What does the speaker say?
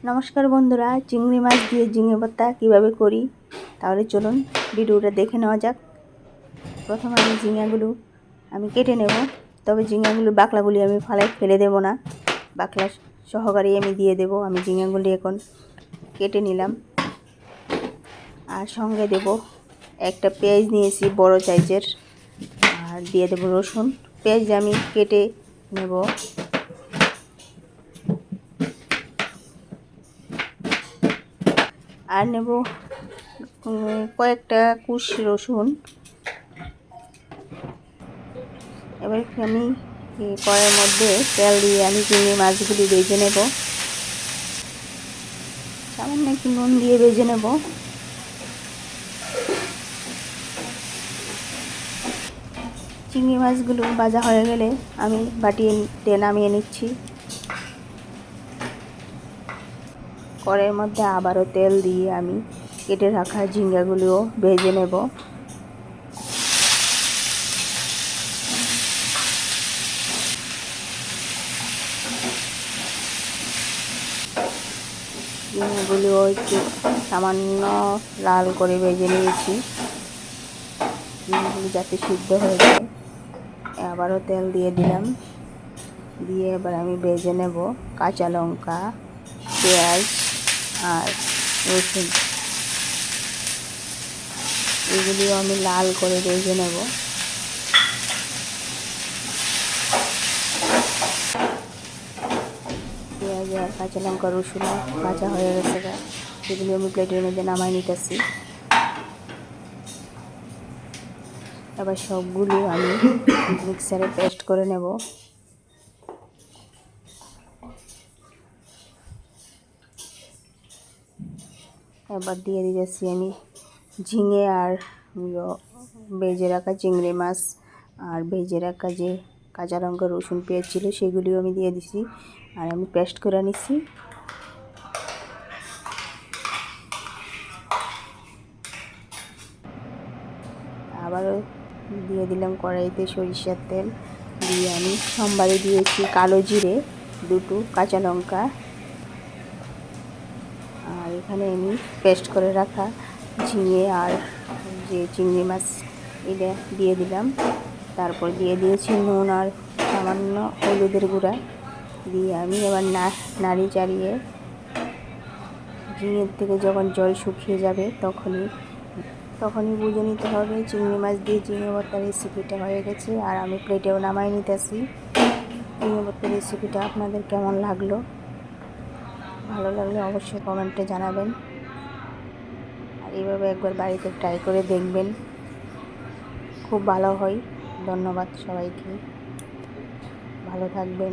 নমস্কার বন্ধুরা, চিংড়ি মাছ দিয়ে ঝিঙে ভর্তা কীভাবে করি তাহলে চলুন ভিডিওটা দেখে নেওয়া যাক। প্রথমে আমি ঝিঙেগুলো কেটে নেব, তবে ঝিঙেগুলো বাকলাগুলি আমি ফেলে দেব না, বাকলা সহকারে আমি দিয়ে দেব। আমি ঝিঙেগুলি এখন কেটে নিলাম, আর সঙ্গে দেব একটা পেঁয়াজ নিয়েছি বড় সাইজের, আর দিয়ে দেব রসুন। পেঁয়াজ আমি কেটে নেব, আর নেব কয়েকটা কুশ রসুন। এবার আমি কড়াইয়ের মধ্যে তেল দিয়ে আমি চিংড়ি মাছগুলি ভেজে নেব, সামান্য একটু নুন দিয়ে ভেজে নেব। চিংড়ি মাছগুলো ভাজা হয়ে গেলে আমি বাটিতে নামিয়ে নিচ্ছি। কড়াইয়ের মধ্যে আবারও তেল দিয়ে আমি কেটে রাখা ঝিঙ্গাগুলিও ভেজে নেব। ঝিঙ্গাগুলিও একটু সামান্য লাল করে ভেজে নিয়েছি, ঝিঙ্গাগুলি যাতে সিদ্ধ হয়ে যায়। আবারও তেল দিয়ে দিলাম, দিয়ে এবার আমি ভেজে নেব কাঁচা লঙ্কা, পেঁয়াজ আর রসুন। এগুলিও আমি লাল করে ভেজে নেব। পেঁয়াজ আর কাঁচা লঙ্কা রসুন ভাজা হয়ে গেছে, সেগুলি আমি প্লেটের মধ্যে নামাই নিতেছি। এবার সবগুলি আমি মিক্সারে পেস্ট করে নেব। এবার দিয়ে দিয়েছি আমি ঝিঙে আর ভেজে রাখা চিংড়ি মাছ, আর ভেজে রাখা যে কাঁচা লঙ্কা রসুন পেঁয়াজ ছিল সেগুলিও আমি দিয়ে দিছি, আর আমি পেস্ট করে নিছি। আবারও দিয়ে দিলাম কড়াইতে সরিষার তেল, দিয়ে আমি সোমবারে দিয়েছি কালো জিরে, দুটো কাঁচা লঙ্কা, আর এখানে আমি পেস্ট করে রাখা ঝিঙে আর যে চিংড়ি মাছ এটা দিয়ে দিলাম। তারপর দিয়ে দিয়েছি নুন আর সামান্য হলুদের গুঁড়া, দিয়ে আমি এবার নাড়ি চাড়িয়ে ঝিঙের থেকে যখন জল শুকিয়ে যাবে তখনই বুঝে নিতে হবে চিংড়ি মাছ দিয়ে ঝিঙে ভর্তার রেসিপিটা হয়ে গেছে। আর আমি প্লেটেও নামাই নিতেছি। ঝিঙে ভর্তার রেসিপিটা আপনাদের কেমন লাগলো, ভালো লাগলে অবশ্যই কমেন্টে জানাবেন, আর এইভাবে একবার বাড়িতে ট্রাই করে দেখবেন, খুব ভালো হয়। ধন্যবাদ সবাইকে, ভালো থাকবেন।